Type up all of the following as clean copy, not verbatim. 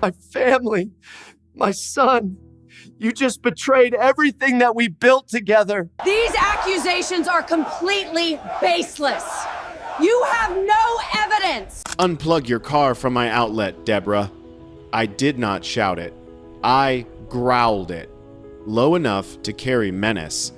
My family, my son. You just betrayed everything that we built together. These accusations are completely baseless. You have no evidence. Unplug your car from my outlet, Deborah. I did not shout it. I growled it, low enough to carry menace.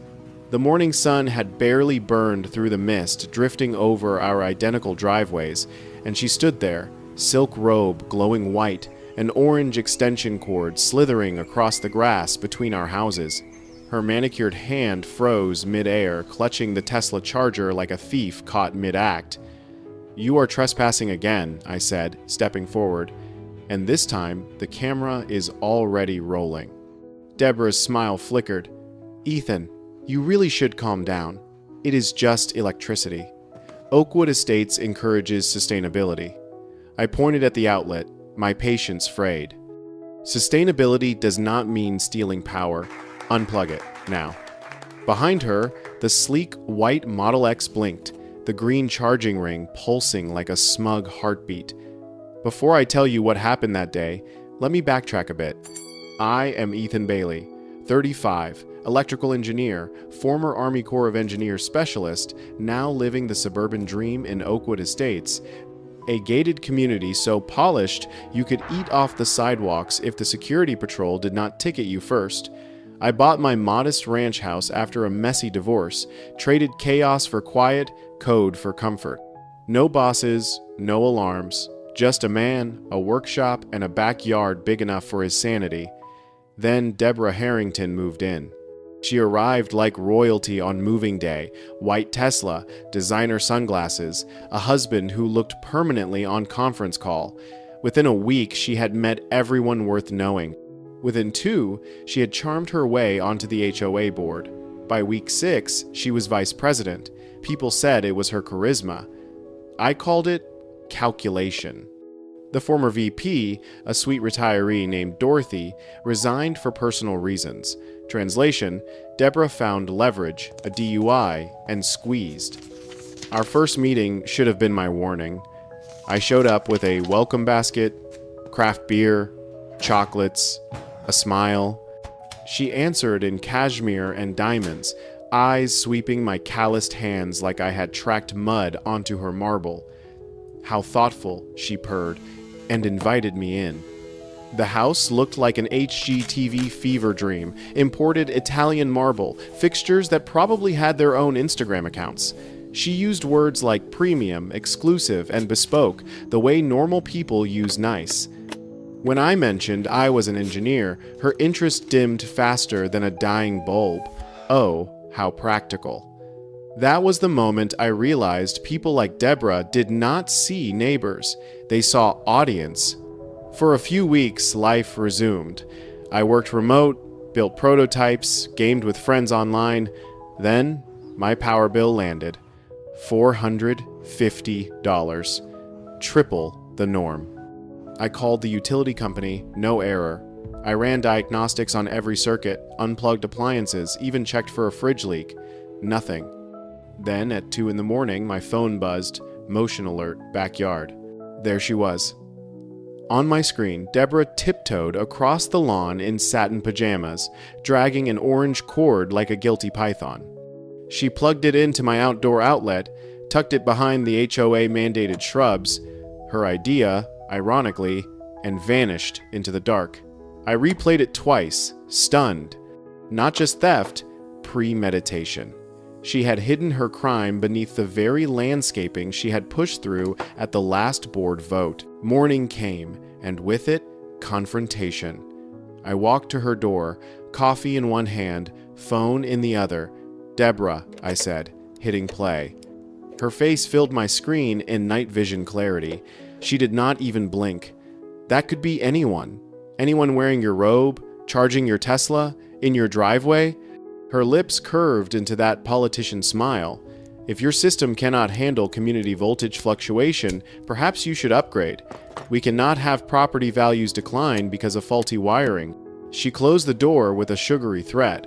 The morning sun had barely burned through the mist, drifting over our identical driveways, and she stood there, silk robe glowing white, an orange extension cord slithering across the grass between our houses. Her manicured hand froze mid-air, clutching the Tesla Charger like a thief caught mid-act. "You are trespassing again," I said, stepping forward, and this time the camera is already rolling. Deborah's smile flickered. "Ethan, you really should calm down. It is just electricity. Oakwood Estates encourages sustainability." I pointed at the outlet, my patience frayed. Sustainability does not mean stealing power. Unplug it, now. Behind her, the sleek white Model X blinked, the green charging ring pulsing like a smug heartbeat. Before I tell you what happened that day, let me backtrack a bit. I am Ethan Bailey, 35, electrical engineer, former Army Corps of Engineers specialist, now living the suburban dream in Oakwood Estates, a gated community so polished you could eat off the sidewalks if the security patrol did not ticket you first. I bought my modest ranch house after a messy divorce, traded chaos for quiet, code for comfort. No bosses, no alarms, just a man, a workshop, and a backyard big enough for his sanity. Then Deborah Harrington moved in. She arrived like royalty on moving day, white Tesla, designer sunglasses, a husband who looked permanently on conference call. Within a week, she had met everyone worth knowing. Within 2, she had charmed her way onto the HOA board. By week 6, she was vice president. People said it was her charisma. I called it calculation. The former VP, a sweet retiree named Dorothy, resigned for personal reasons. Translation, Deborah found leverage, a DUI, and squeezed. Our first meeting should have been my warning. I showed up with a welcome basket, craft beer, chocolates, a smile. She answered in cashmere and diamonds, eyes sweeping my calloused hands like I had tracked mud onto her marble. "How thoughtful," she purred, and invited me in. The house looked like an HGTV fever dream, imported Italian marble, fixtures that probably had their own Instagram accounts. She used words like premium, exclusive, and bespoke, the way normal people use nice. When I mentioned I was an engineer, her interest dimmed faster than a dying bulb. Oh, how practical. That was the moment I realized people like Deborah did not see neighbors. They saw audience. For a few weeks, life resumed. I worked remote, built prototypes, gamed with friends online. Then, my power bill landed. $450. Triple the norm. I called the utility company, no error. I ran diagnostics on every circuit, unplugged appliances, even checked for a fridge leak. Nothing. Then, at 2 in the morning, my phone buzzed, motion alert, backyard. There she was. On my screen, Deborah tiptoed across the lawn in satin pajamas, dragging an orange cord like a guilty python. She plugged it into my outdoor outlet, tucked it behind the HOA-mandated shrubs, her idea, ironically, and vanished into the dark. I replayed it twice, stunned. Not just theft, premeditation. She had hidden her crime beneath the very landscaping she had pushed through at the last board vote. Morning came, and with it, confrontation. I walked to her door, coffee in one hand, phone in the other. "Deborah," I said, hitting play. Her face filled my screen in night vision clarity. She did not even blink. That could be anyone. Anyone wearing your robe, charging your Tesla, in your driveway. Her lips curved into that politician smile. If your system cannot handle community voltage fluctuation, perhaps you should upgrade. We cannot have property values decline because of faulty wiring. She closed the door with a sugary threat.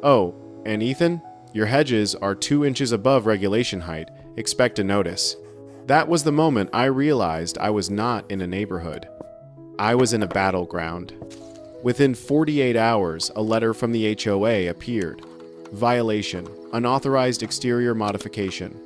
"Oh, and Ethan, your hedges are 2 inches above regulation height. Expect a notice." That was the moment I realized I was not in a neighborhood. I was in a battleground. Within 48 hours, a letter from the HOA appeared. Violation, unauthorized exterior modification.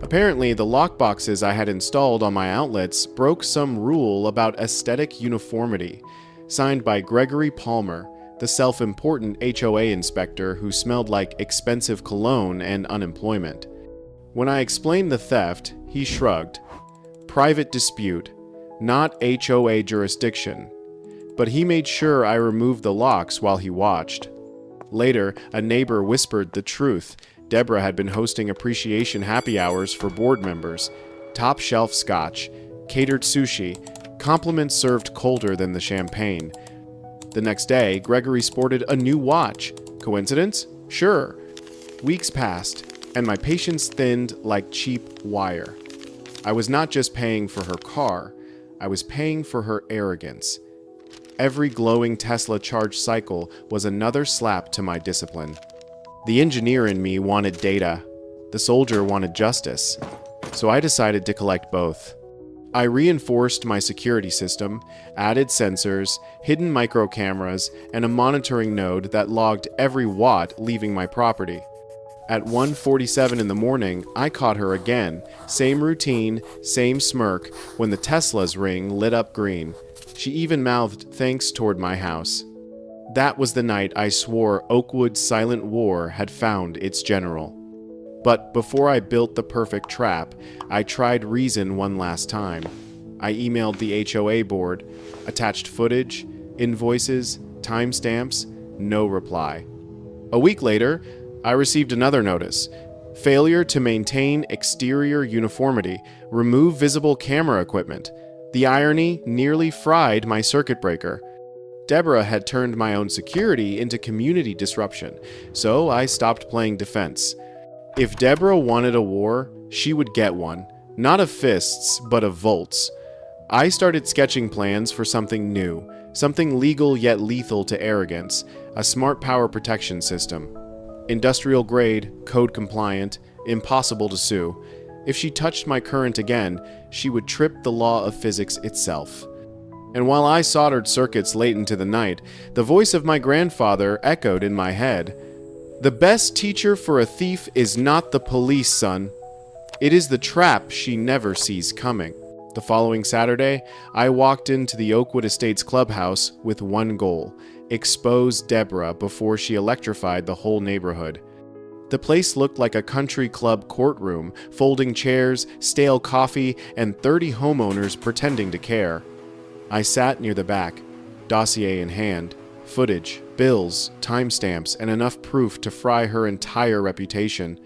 Apparently, the lockboxes I had installed on my outlets broke some rule about aesthetic uniformity, signed by Gregory Palmer, the self-important HOA inspector who smelled like expensive cologne and unemployment. When I explained the theft, he shrugged. Private dispute, not HOA jurisdiction. But he made sure I removed the locks while he watched. Later, a neighbor whispered the truth. Deborah had been hosting appreciation happy hours for board members. Top shelf scotch, catered sushi, compliments served colder than the champagne. The next day, Gregory sported a new watch. Coincidence? Sure. Weeks passed, and my patience thinned like cheap wire. I was not just paying for her car, I was paying for her arrogance. Every glowing Tesla charge cycle was another slap to my discipline. The engineer in me wanted data. The soldier wanted justice. So I decided to collect both. I reinforced my security system, added sensors, hidden micro cameras, and a monitoring node that logged every watt leaving my property. At 1:47 in the morning, I caught her again. Same routine, same smirk, when the Tesla's ring lit up green. She even mouthed thanks toward my house. That was the night I swore Oakwood's silent war had found its general. But before I built the perfect trap, I tried reason one last time. I emailed the HOA board, attached footage, invoices, timestamps, no reply. A week later, I received another notice. Failure to maintain exterior uniformity, remove visible camera equipment. The irony nearly fried my circuit breaker. Deborah had turned my own security into community disruption, so I stopped playing defense. If Deborah wanted a war, she would get one, not of fists, but of volts. I started sketching plans for something new, something legal yet lethal to arrogance, a smart power protection system. Industrial grade, code compliant, impossible to sue. If she touched my current again, she would trip the law of physics itself. And while I soldered circuits late into the night, the voice of my grandfather echoed in my head. The best teacher for a thief is not the police, son. It is the trap she never sees coming. The following Saturday, I walked into the Oakwood Estates clubhouse with one goal: expose Deborah before she electrified the whole neighborhood. The place looked like a country club courtroom, folding chairs, stale coffee, and 30 homeowners pretending to care. I sat near the back, dossier in hand, footage, bills, timestamps, and enough proof to fry her entire reputation.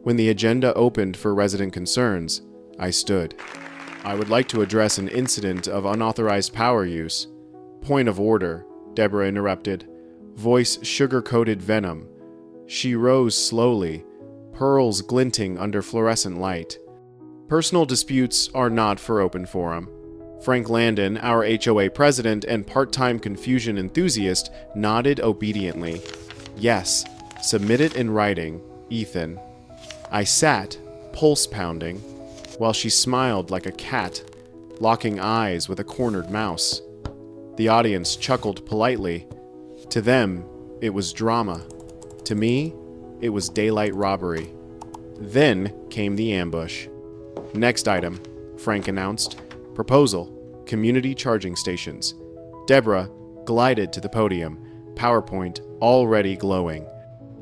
When the agenda opened for resident concerns, I stood. I would like to address an incident of unauthorized power use. Point of order, Deborah interrupted. Voice sugar-coated venom. She rose slowly, pearls glinting under fluorescent light. Personal disputes are not for open forum. Frank Landon, our HOA president and part-time confusion enthusiast, nodded obediently. Yes, submit it in writing, Ethan. I sat, pulse pounding, while she smiled like a cat, locking eyes with a cornered mouse. The audience chuckled politely. To them, it was drama. To me, it was daylight robbery. Then came the ambush. Next item, Frank announced. Proposal, community charging stations. Deborah glided to the podium, PowerPoint already glowing.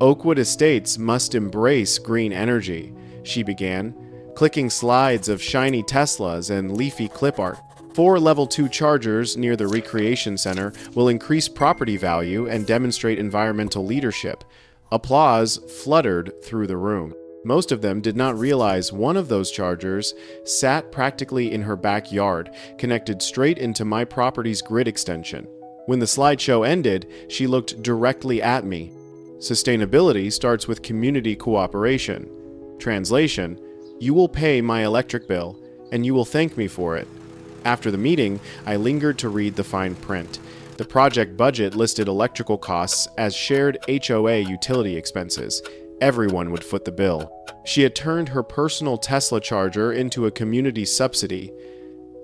Oakwood Estates must embrace green energy, she began, clicking slides of shiny Teslas and leafy clip art. 4 level 2 chargers near the recreation center will increase property value and demonstrate environmental leadership. Applause fluttered through the room. Most of them did not realize one of those chargers sat practically in her backyard, connected straight into my property's grid extension. When the slideshow ended, she looked directly at me. Sustainability starts with community cooperation. Translation: you will pay my electric bill, and you will thank me for it. After the meeting, I lingered to read the fine print. The project budget listed electrical costs as shared HOA utility expenses. Everyone would foot the bill. She had turned her personal Tesla charger into a community subsidy.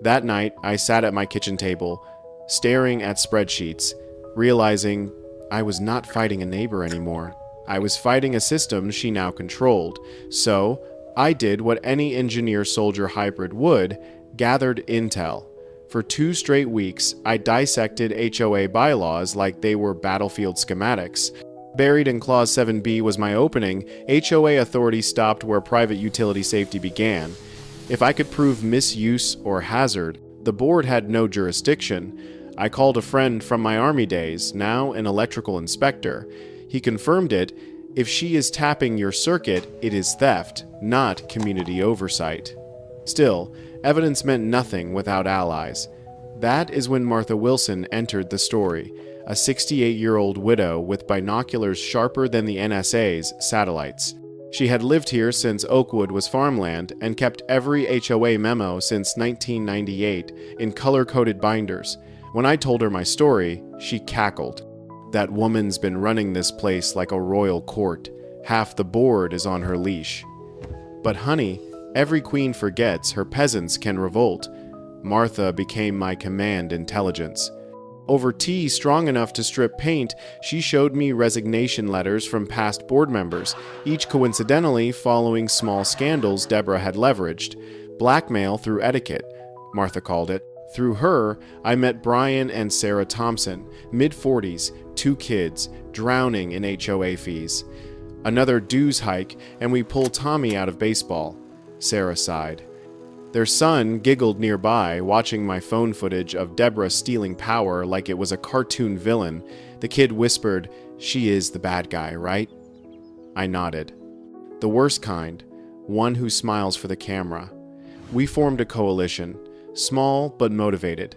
That night, I sat at my kitchen table, staring at spreadsheets, realizing I was not fighting a neighbor anymore. I was fighting a system she now controlled. So I did what any engineer-soldier hybrid would, gathered intel. For 2 straight weeks, I dissected HOA bylaws like they were battlefield schematics. Buried in Clause 7B was my opening. HOA authority stopped where private utility safety began. If I could prove misuse or hazard, the board had no jurisdiction. I called a friend from my Army days, now an electrical inspector. He confirmed it. If she is tapping your circuit, it is theft, not community oversight. Still, evidence meant nothing without allies. That is when Martha Wilson entered the story, a 68-year-old widow with binoculars sharper than the NSA's satellites. She had lived here since Oakwood was farmland and kept every HOA memo since 1998 in color-coded binders. When I told her my story, she cackled. That woman's been running this place like a royal court. Half the board is on her leash. But honey, every queen forgets her peasants can revolt. Martha became my command intelligence. Over tea strong enough to strip paint, she showed me resignation letters from past board members, each coincidentally following small scandals Deborah had leveraged. Blackmail through etiquette, Martha called it. Through her, I met Brian and Sarah Thompson, mid-40s, 2 kids, drowning in HOA fees. Another dues hike, and we pull Tommy out of baseball. Sarah sighed. Their son giggled nearby, watching my phone footage of Deborah stealing power like it was a cartoon villain. The kid whispered, "She is the bad guy, right?" I nodded. The worst kind, one who smiles for the camera. We formed a coalition, small but motivated.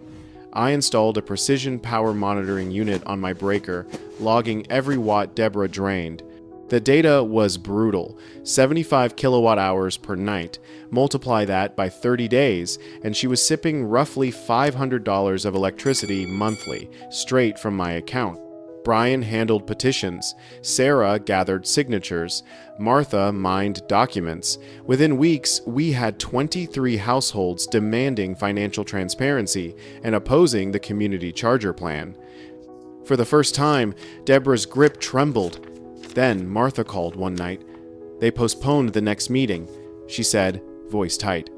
I installed a precision power monitoring unit on my breaker, logging every watt Deborah drained. The data was brutal, 75 kilowatt hours per night. Multiply that by 30 days, and she was sipping roughly $500 of electricity monthly, straight from my account. Brian handled petitions. Sarah gathered signatures. Martha mined documents. Within weeks, we had 23 households demanding financial transparency and opposing the community charger plan. For the first time, Deborah's grip trembled. Then Martha called one night. They postponed the next meeting. She said, voice tight.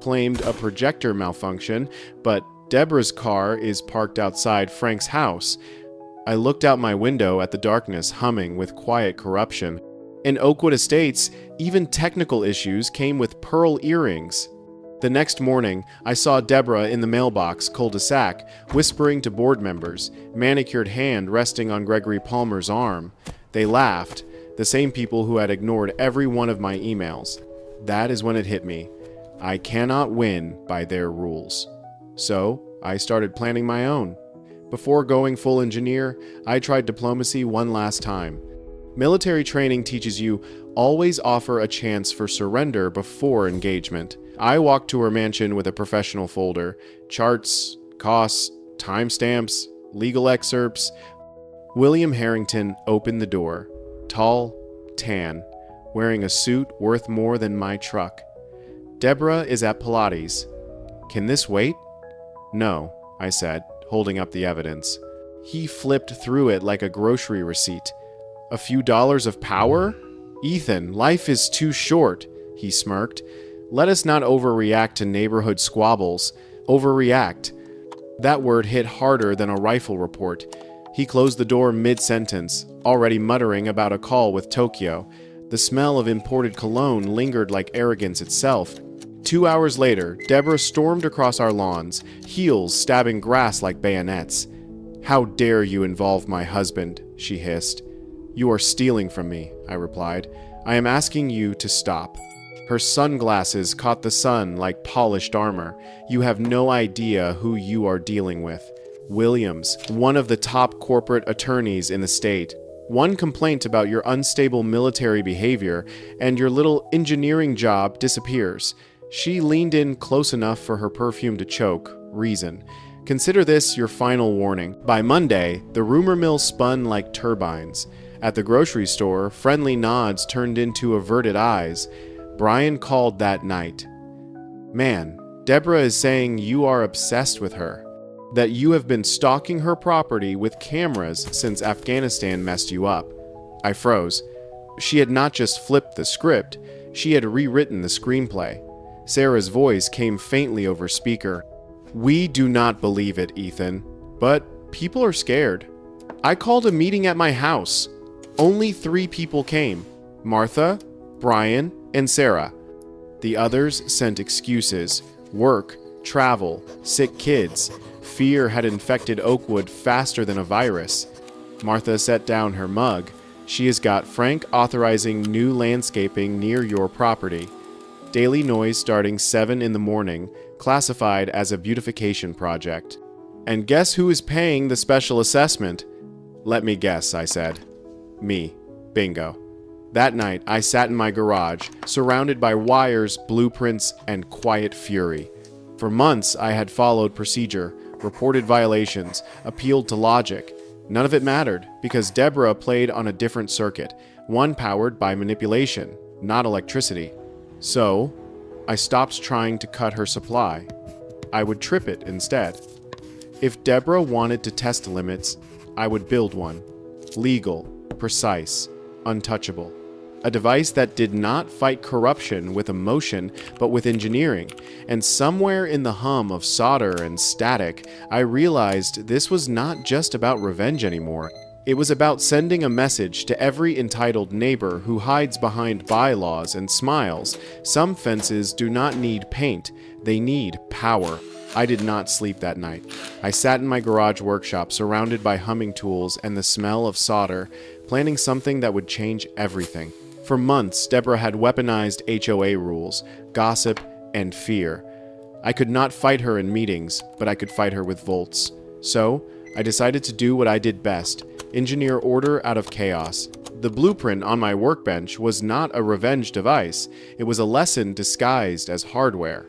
Claimed a projector malfunction, but Deborah's car is parked outside Frank's house. I looked out my window at the darkness humming with quiet corruption. In Oakwood Estates, even technical issues came with pearl earrings. The next morning, I saw Deborah in the mailbox cul-de-sac, whispering to board members, manicured hand resting on Gregory Palmer's arm. They laughed, the same people who had ignored every one of my emails. That is when it hit me. I cannot win by their rules. So, I started planning my own. Before going full engineer, I tried diplomacy one last time. Military training teaches you always offer a chance for surrender before engagement. I walked to her mansion with a professional folder, charts, costs, timestamps, legal excerpts. William Harrington opened the door, tall, tan, wearing a suit worth more than my truck. Deborah is at Pilates. Can this wait? No, I said, holding up the evidence. He flipped through it like a grocery receipt. A few dollars of power? Ethan, life is too short, he smirked. Let us not overreact to neighborhood squabbles. Overreact. That word hit harder than a rifle report. He closed the door mid-sentence, already muttering about a call with Tokyo. The smell of imported cologne lingered like arrogance itself. 2 hours later, Deborah stormed across our lawns, heels stabbing grass like bayonets. How dare you involve my husband, she hissed. You are stealing from me, I replied. I am asking you to stop. Her sunglasses caught the sun like polished armor. You have no idea who you are dealing with. Williams, one of the top corporate attorneys in the state. One complaint about your unstable military behavior, and your little engineering job disappears. She leaned in close enough for her perfume to choke. Reason. Consider this your final warning. By Monday, the rumor mill spun like turbines. At the grocery store, friendly nods turned into averted eyes. Brian called that night. Man, Deborah is saying you are obsessed with her. that you have been stalking her property with cameras since Afghanistan messed you up." I froze. She had not just flipped the script, she had rewritten the screenplay. Sarah's voice came faintly over speaker. "We do not believe it, Ethan, but people are scared. I called a meeting at my house. Only 3 people came: Martha, Brian, and Sarah. The others sent excuses: work, travel, sick kids. Fear had infected Oakwood faster than a virus." Martha set down her mug. "She has got Frank authorizing new landscaping near your property. Daily noise starting 7 in the morning, classified as a beautification project. And guess who is paying the special assessment?" "Let me guess," I said. "Me. Bingo." That night, I sat in my garage, surrounded by wires, blueprints, and quiet fury. For months, I had followed procedure, reported violations, appealed to logic. None of it mattered, because Deborah played on a different circuit, one powered by manipulation, not electricity. So, I stopped trying to cut her supply. I would trip it instead. If Deborah wanted to test limits, I would build one. Legal, precise, untouchable. A device that did not fight corruption with emotion, but with engineering. And somewhere in the hum of solder and static, I realized this was not just about revenge anymore. It was about sending a message to every entitled neighbor who hides behind bylaws and smiles. Some fences do not need paint, they need power. I did not sleep that night. I sat in my garage workshop surrounded by humming tools and the smell of solder, planning something that would change everything. For months, Deborah had weaponized HOA rules, gossip, and fear. I could not fight her in meetings, but I could fight her with volts. So, I decided to do what I did best: engineer order out of chaos. The blueprint on my workbench was not a revenge device, it was a lesson disguised as hardware.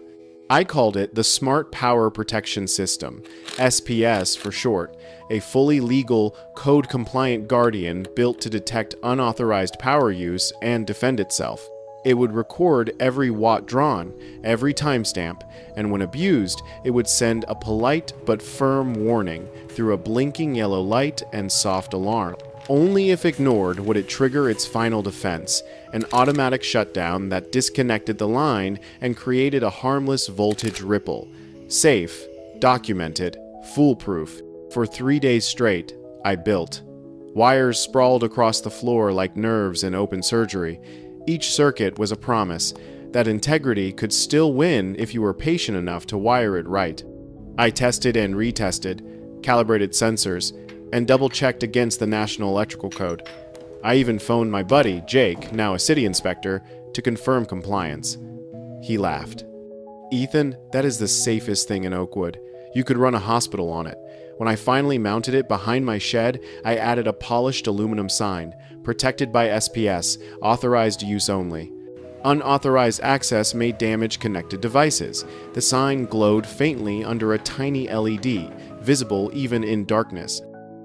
I called it the Smart Power Protection System, SPS for short, a fully legal, code-compliant guardian built to detect unauthorized power use and defend itself. It would record every watt drawn, every timestamp, and when abused, it would send a polite but firm warning through a blinking yellow light and soft alarm. Only if ignored would it trigger its final defense, an automatic shutdown that disconnected the line and created a harmless voltage ripple. Safe, documented, foolproof. For 3 days straight, I built. Wires sprawled across the floor like nerves in open surgery. Each circuit was a promise that integrity could still win if you were patient enough to wire it right. I tested and retested, calibrated sensors, and double-checked against the National Electrical Code. I even phoned my buddy, Jake, now a city inspector, to confirm compliance. He laughed. "Ethan, that is the safest thing in Oakwood. You could run a hospital on it." When I finally mounted it behind my shed, I added a polished aluminum sign, protected by SPS, authorized use only. Unauthorized access may damage connected devices. The sign glowed faintly under a tiny LED, visible even in darkness.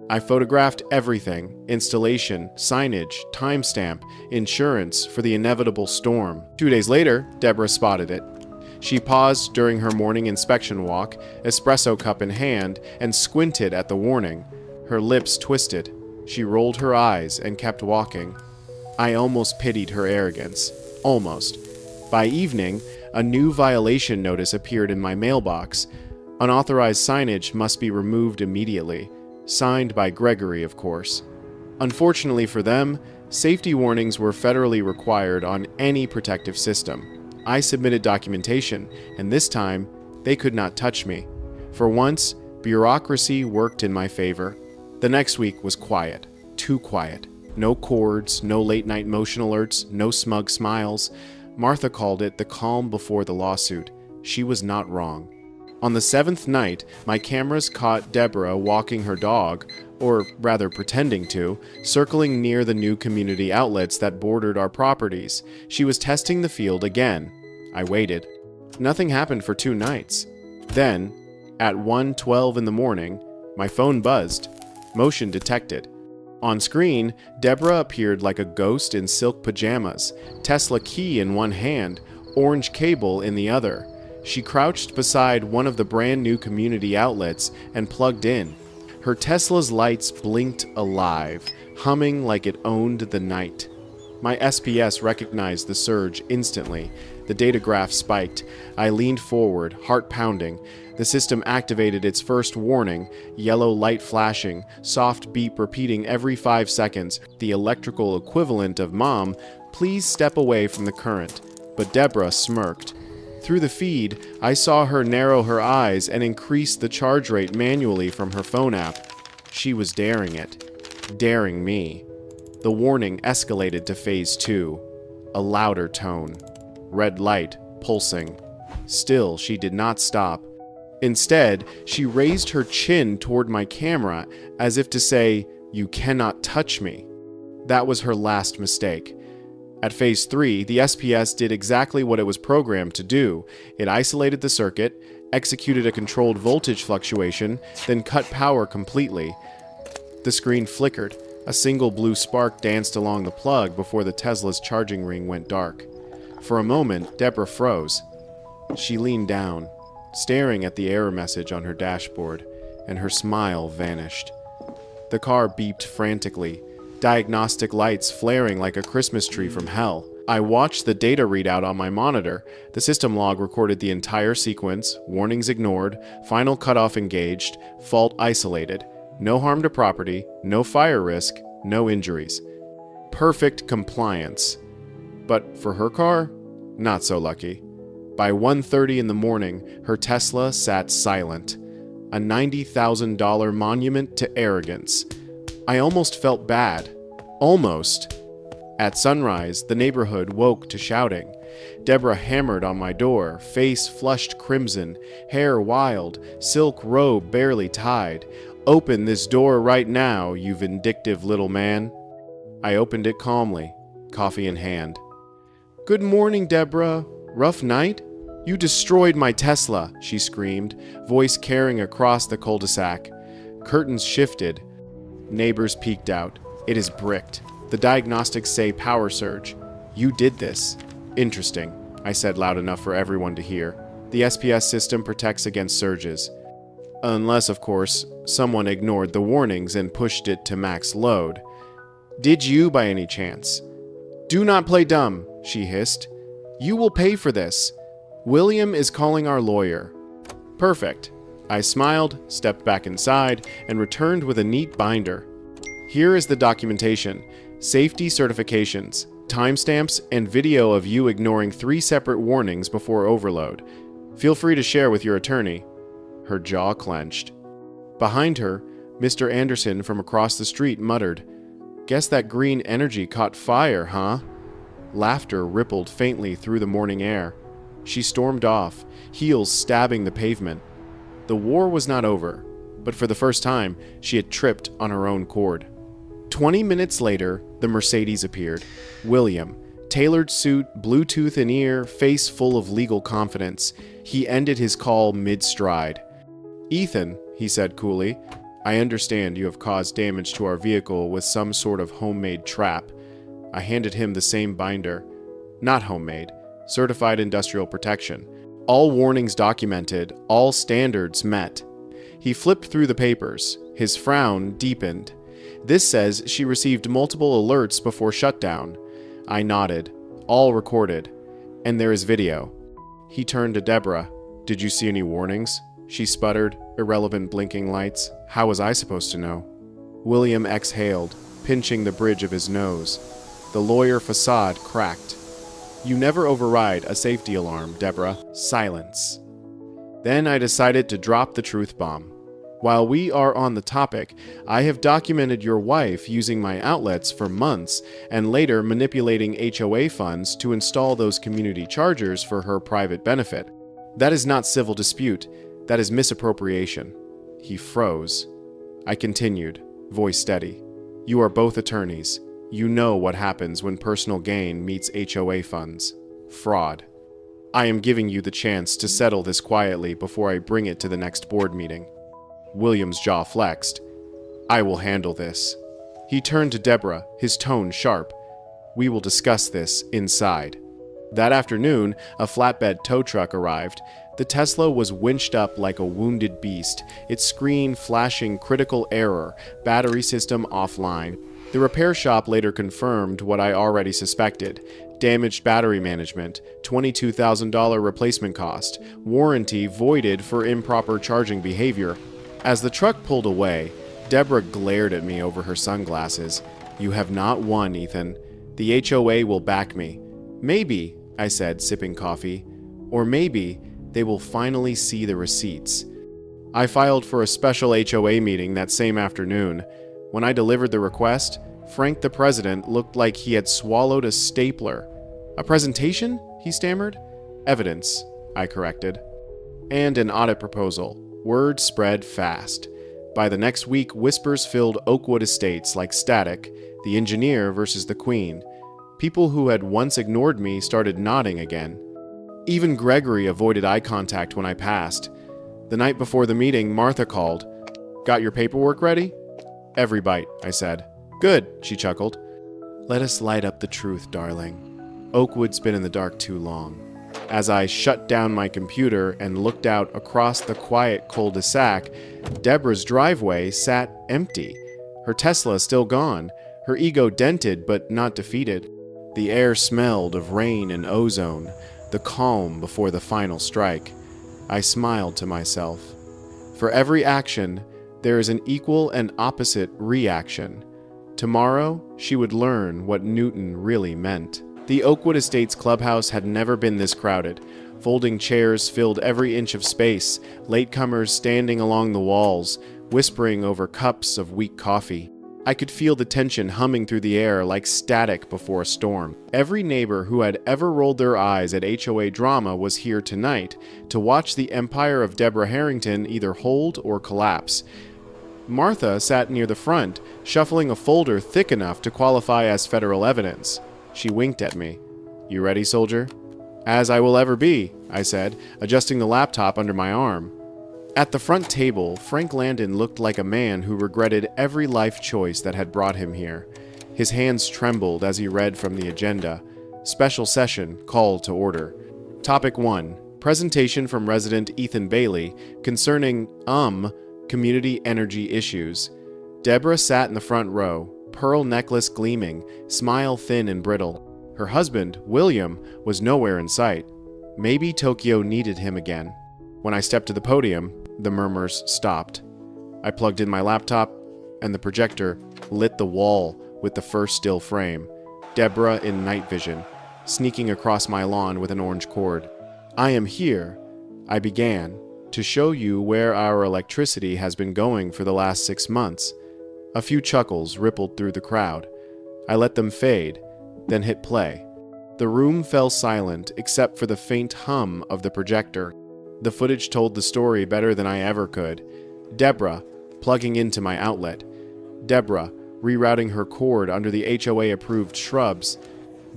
I photographed everything: installation, signage, timestamp, insurance for the inevitable storm. 2 days later, Deborah spotted it. She paused during her morning inspection walk, espresso cup in hand, and squinted at the warning. Her lips twisted. She rolled her eyes and kept walking. I almost pitied her arrogance. Almost. By evening, a new violation notice appeared in my mailbox. Unauthorized signage must be removed immediately. Signed by Gregory, of course. Unfortunately for them, safety warnings were federally required on any protective system. I submitted documentation, and this time, they could not touch me. For once, bureaucracy worked in my favor. The next week was quiet. Too quiet. No cords, no late-night motion alerts, no smug smiles. Martha called it the calm before the lawsuit. She was not wrong. On the 7th night, my cameras caught Deborah walking her dog, or rather pretending to, circling near the new community outlets that bordered our properties. She was testing the field again. I waited. Nothing happened for 2 nights. Then, at 1:12 in the morning, my phone buzzed. Motion detected. On screen, Deborah appeared like a ghost in silk pajamas, Tesla key in one hand, orange cable in the other. She crouched beside one of the brand new community outlets and plugged in. Her Tesla's lights blinked alive, humming like it owned the night. My SPS recognized the surge instantly. The data graph spiked. I leaned forward, heart pounding. The system activated its first warning, yellow light flashing, soft beep repeating every 5 seconds, the electrical equivalent of "Mom, please step away from the current." But Deborah smirked. Through the feed, I saw her narrow her eyes and increase the charge rate manually from her phone app. She was daring it. Daring me. The warning escalated to phase 2. A louder tone. Red light, pulsing. Still, she did not stop. Instead, she raised her chin toward my camera as if to say, "You cannot touch me." That was her last mistake. At phase 3, the SPS did exactly what it was programmed to do. It isolated the circuit, executed a controlled voltage fluctuation, then cut power completely. The screen flickered. A single blue spark danced along the plug before the Tesla's charging ring went dark. For a moment, Deborah froze. She leaned down, staring at the error message on her dashboard, and her smile vanished. The car beeped frantically, diagnostic lights flaring like a Christmas tree from hell. I watched the data readout on my monitor. The system log recorded the entire sequence, warnings ignored, final cutoff engaged, fault isolated. No harm to property, no fire risk, no injuries. Perfect compliance. But for her car, not so lucky. By 1:30 in the morning, her Tesla sat silent. A $90,000 monument to arrogance. I almost felt bad. Almost. At sunrise, the neighborhood woke to shouting. Deborah hammered on my door, face flushed crimson, hair wild, silk robe barely tied. "Open this door right now, you vindictive little man." I opened it calmly, coffee in hand. "Good morning, Deborah. Rough night?" "You destroyed my Tesla," she screamed, voice carrying across the cul-de-sac. Curtains shifted. Neighbors peeked out. "It is bricked. The diagnostics say power surge. You did this." "Interesting," I said loud enough for everyone to hear. "The SPS system protects against surges. Unless, of course, someone ignored the warnings and pushed it to max load. Did you, by any chance?" "Do not play dumb," she hissed. "You will pay for this. William is calling our lawyer." "Perfect." I smiled, stepped back inside, and returned with a neat binder. "Here is the documentation, safety certifications, timestamps, and video of you ignoring 3 separate warnings before overload. Feel free to share with your attorney." Her jaw clenched. Behind her, Mr. Anderson from across the street muttered, "Guess that green energy caught fire, huh?" Laughter rippled faintly through the morning air. She stormed off, heels stabbing the pavement. The war was not over, but for the first time, she had tripped on her own cord. 20 minutes later, the Mercedes appeared. William, tailored suit, Bluetooth in ear, face full of legal confidence. He ended his call mid-stride. "Ethan," he said coolly, "I understand you have caused damage to our vehicle with some sort of homemade trap." I handed him the same binder. Not homemade, certified industrial protection. All warnings documented, all standards met. He flipped through the papers. His frown deepened. "This says she received multiple alerts before shutdown." I nodded. "All recorded. And there is video." He turned to Deborah. "Did you see any warnings?" She sputtered, irrelevant blinking lights. How was I supposed to know? William exhaled, pinching the bridge of his nose. The lawyer facade cracked. "You never override a safety alarm, Deborah." Silence. Then I decided to drop the truth bomb. While we are on the topic, I have documented your wife using my outlets for months and later manipulating HOA funds to install those community chargers for her private benefit. That is not civil dispute. That is misappropriation. He froze. I continued, voice steady. "You are both attorneys. You know what happens when personal gain meets HOA funds. Fraud. I am giving you the chance to settle this quietly before I bring it to the next board meeting." William's jaw flexed. "I will handle this." He turned to Deborah, his tone sharp. "We will discuss this inside." That afternoon, a flatbed tow truck arrived. The Tesla was winched up like a wounded beast, its screen flashing critical error, battery system offline. The repair shop later confirmed what I already suspected. Damaged battery management, $22,000 replacement cost, warranty voided for improper charging behavior. As the truck pulled away, Deborah glared at me over her sunglasses. "You have not won, Ethan. The HOA will back me." "Maybe," I said, sipping coffee. "Or maybe they will finally see the receipts." I filed for a special HOA meeting that same afternoon. When I delivered the request, Frank the president looked like he had swallowed a stapler. "A presentation?" he stammered. "Evidence," I corrected. "And an audit proposal." Word spread fast. By the next week, whispers filled Oakwood Estates like static, the engineer versus the queen. People who had once ignored me started nodding again. Even Gregory avoided eye contact when I passed. The night before the meeting, Martha called. "Got your paperwork ready?" "Every bite," I said. "Good," she chuckled. "Let us light up the truth, darling. Oakwood's been in the dark too long." As I shut down my computer and looked out across the quiet cul-de-sac, Deborah's driveway sat empty. Her Tesla still gone, her ego dented but not defeated. The air smelled of rain and ozone, the calm before the final strike. I smiled to myself. For every action, there is an equal and opposite reaction. Tomorrow, she would learn what Newton really meant. The Oakwood Estates clubhouse had never been this crowded. Folding chairs filled every inch of space, latecomers standing along the walls, whispering over cups of weak coffee. I could feel the tension humming through the air like static before a storm. Every neighbor who had ever rolled their eyes at HOA drama was here tonight to watch the empire of Deborah Harrington either hold or collapse. Martha sat near the front, shuffling a folder thick enough to qualify as federal evidence. She winked at me. "You ready, soldier?" "As I will ever be," I said, adjusting the laptop under my arm. At the front table, Frank Landon looked like a man who regretted every life choice that had brought him here. His hands trembled as he read from the agenda. Special session, call to order. Topic 1. Presentation from resident Ethan Bailey concerning, community energy issues. Deborah sat in the front row, pearl necklace gleaming, smile thin and brittle. Her husband, William, was nowhere in sight. Maybe Tokyo needed him again. When I stepped to the podium, the murmurs stopped. I plugged in my laptop, and the projector lit the wall with the first still frame. Deborah in night vision, sneaking across my lawn with an orange cord. "I am here," I began, "to show you where our electricity has been going for the last 6 months. A few chuckles rippled through the crowd. I let them fade, then hit play. The room fell silent except for the faint hum of the projector. The footage told the story better than I ever could. Deborah, plugging into my outlet. Deborah, rerouting her cord under the HOA-approved shrubs.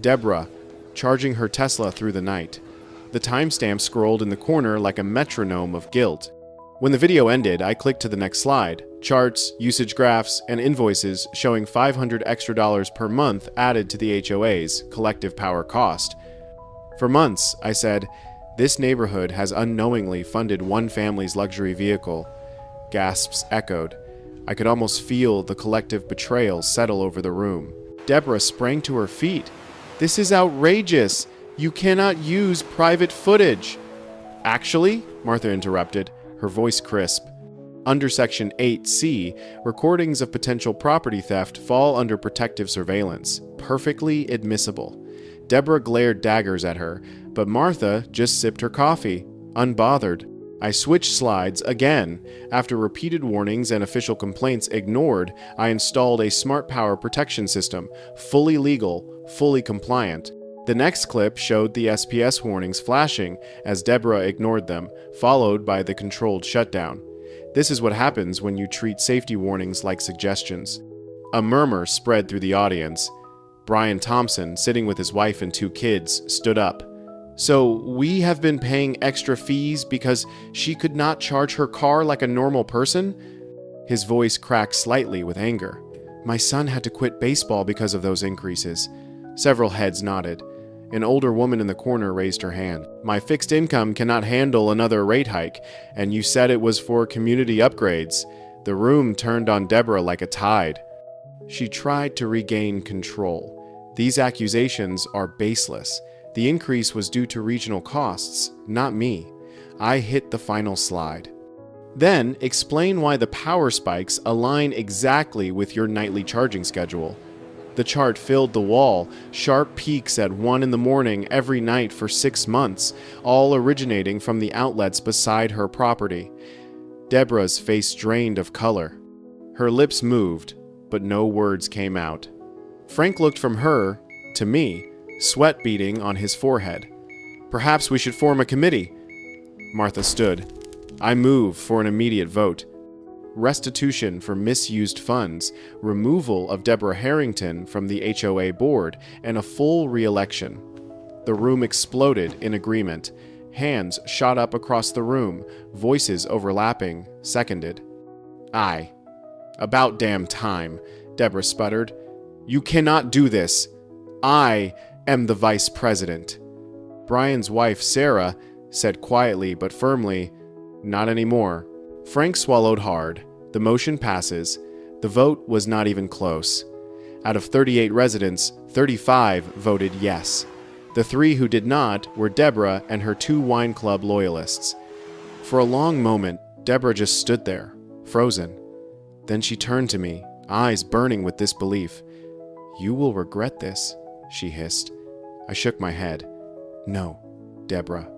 Deborah, charging her Tesla through the night. The timestamp scrolled in the corner like a metronome of guilt. When the video ended, I clicked to the next slide. Charts, usage graphs, and invoices showing $500 extra per month added to the HOA's collective power cost. For months, I said, this neighborhood has unknowingly funded one family's luxury vehicle. Gasps echoed. I could almost feel the collective betrayal settle over the room. Deborah sprang to her feet. "This is outrageous! You cannot use private footage!" "Actually," Martha interrupted, her voice crisp. Under Section 8C, recordings of potential property theft fall under protective surveillance. Perfectly admissible. Deborah glared daggers at her, but Martha just sipped her coffee, unbothered. I switched slides again. After repeated warnings and official complaints ignored, I installed a smart power protection system, fully legal, fully compliant. The next clip showed the SPS warnings flashing as Deborah ignored them, followed by the controlled shutdown. This is what happens when you treat safety warnings like suggestions. A murmur spread through the audience. Brian Thompson, sitting with his wife and 2 kids, stood up. "So we have been paying extra fees because she could not charge her car like a normal person?" His voice cracked slightly with anger. "My son had to quit baseball because of those increases." Several heads nodded. An older woman in the corner raised her hand. My fixed income cannot handle another rate hike, and you said it was for community upgrades. The room turned on Deborah like a tide. She tried to regain control. These accusations are baseless. The increase was due to regional costs, not me. I hit the final slide. Then explain why the power spikes align exactly with your nightly charging schedule. The chart filled the wall, sharp peaks at 1 in the morning every night for 6 months, all originating from the outlets beside her property. Deborah's face drained of color. Her lips moved, but no words came out. Frank looked from her to me, sweat beading on his forehead. Perhaps we should form a committee. Martha stood. I move for an immediate vote. Restitution for misused funds, removal of Deborah Harrington from the HOA board, and a full re-election. The room exploded in agreement. Hands shot up across the room, voices overlapping, seconded. Aye. About damn time, Deborah sputtered. You cannot do this. I am the vice president. Brian's wife, Sarah, said quietly but firmly, Not anymore. Frank swallowed hard. The motion passes. The vote was not even close. Out of 38 residents, 35 voted yes. The 3 who did not were Deborah and her 2 wine club loyalists. For a long moment, Deborah just stood there, frozen. Then she turned to me, eyes burning with disbelief. You will regret this, she hissed. I shook my head. No, Deborah.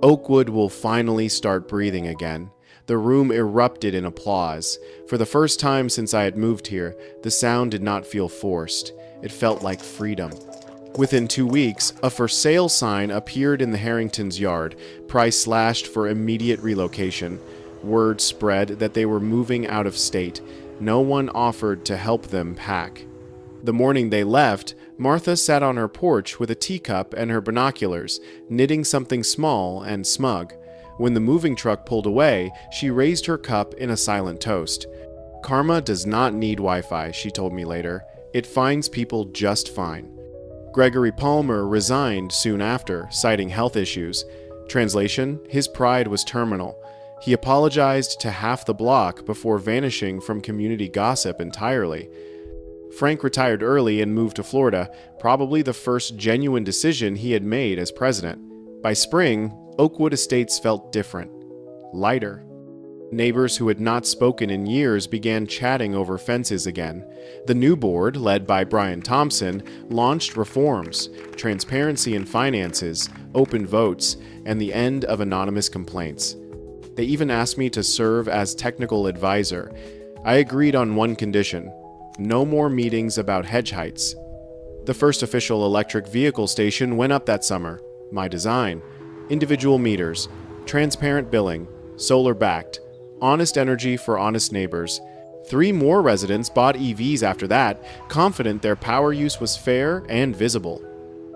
Oakwood will finally start breathing again. The room erupted in applause. For the first time since I had moved here, the sound did not feel forced. It felt like freedom. Within 2 weeks, a for sale sign appeared in the Harringtons' yard, price slashed for immediate relocation. Word spread that they were moving out of state. No one offered to help them pack. The morning they left, Martha sat on her porch with a teacup and her binoculars, knitting something small and smug. When the moving truck pulled away, she raised her cup in a silent toast. Karma does not need Wi-Fi, she told me later. It finds people just fine. Gregory Palmer resigned soon after, citing health issues. Translation, his pride was terminal. He apologized to half the block before vanishing from community gossip entirely. Frank retired early and moved to Florida, probably the first genuine decision he had made as president. By spring, Oakwood Estates felt different, lighter. Neighbors who had not spoken in years began chatting over fences again. The new board, led by Brian Thompson, launched reforms, transparency in finances, open votes, and the end of anonymous complaints. They even asked me to serve as technical advisor. I agreed on one condition: no more meetings about hedge heights. The first official electric vehicle station went up that summer. My design: individual meters, transparent billing, solar-backed, honest energy for honest neighbors. 3 more residents bought EVs after that, confident their power use was fair and visible.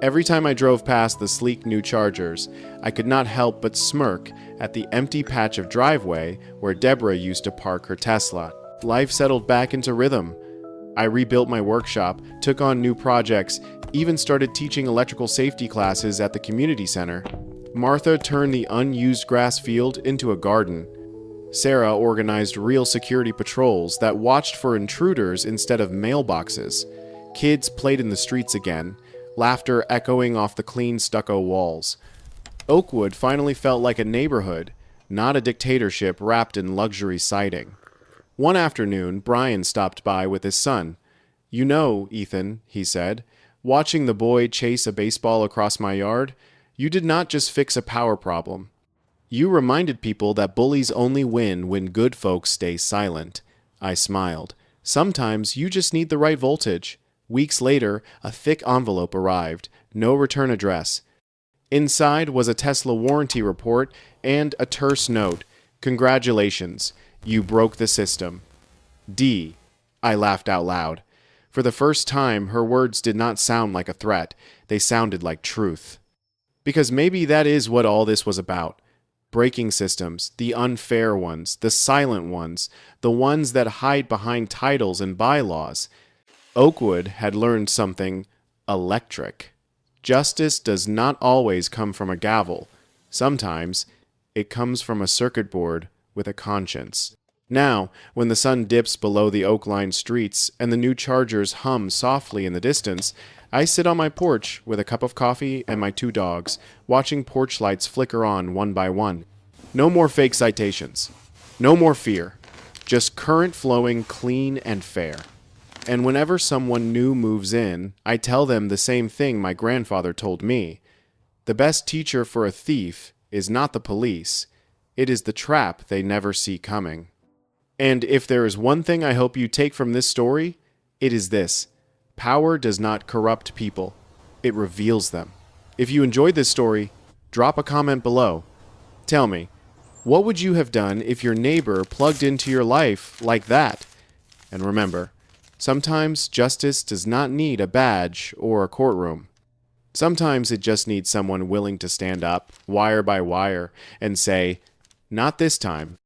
Every time I drove past the sleek new Chargers, I could not help but smirk at the empty patch of driveway where Deborah used to park her Tesla. Life settled back into rhythm. I rebuilt my workshop, took on new projects, even started teaching electrical safety classes at the community center. Martha turned the unused grass field into a garden. Sarah organized real security patrols that watched for intruders instead of mailboxes. Kids played in the streets again, laughter echoing off the clean stucco walls. Oakwood finally felt like a neighborhood, not a dictatorship wrapped in luxury siding. One afternoon, Brian stopped by with his son. You know, Ethan, he said, watching the boy chase a baseball across my yard, you did not just fix a power problem. You reminded people that bullies only win when good folks stay silent. I smiled. Sometimes you just need the right voltage. Weeks later, a thick envelope arrived, no return address. Inside was a Tesla warranty report and a terse note. Congratulations, you broke the system. D. I laughed out loud. For the first time, her words did not sound like a threat. They sounded like truth. Because maybe that is what all this was about. Breaking systems, the unfair ones, the silent ones, the ones that hide behind titles and bylaws. Oakwood had learned something electric. Justice does not always come from a gavel. Sometimes it comes from a circuit board with a conscience. Now, when the sun dips below the oak-lined streets and the new Chargers hum softly in the distance, I sit on my porch with a cup of coffee and my 2 dogs, watching porch lights flicker on one by one. No more fake citations. No more fear. Just current flowing, clean and fair. And whenever someone new moves in, I tell them the same thing my grandfather told me. The best teacher for a thief is not the police. It is the trap they never see coming. And if there is one thing I hope you take from this story, it is this. Power does not corrupt people. It reveals them. If you enjoyed this story, drop a comment below. Tell me, what would you have done if your neighbor plugged into your life like that? And remember, sometimes justice does not need a badge or a courtroom. Sometimes it just needs someone willing to stand up, wire by wire, and say, "Not this time."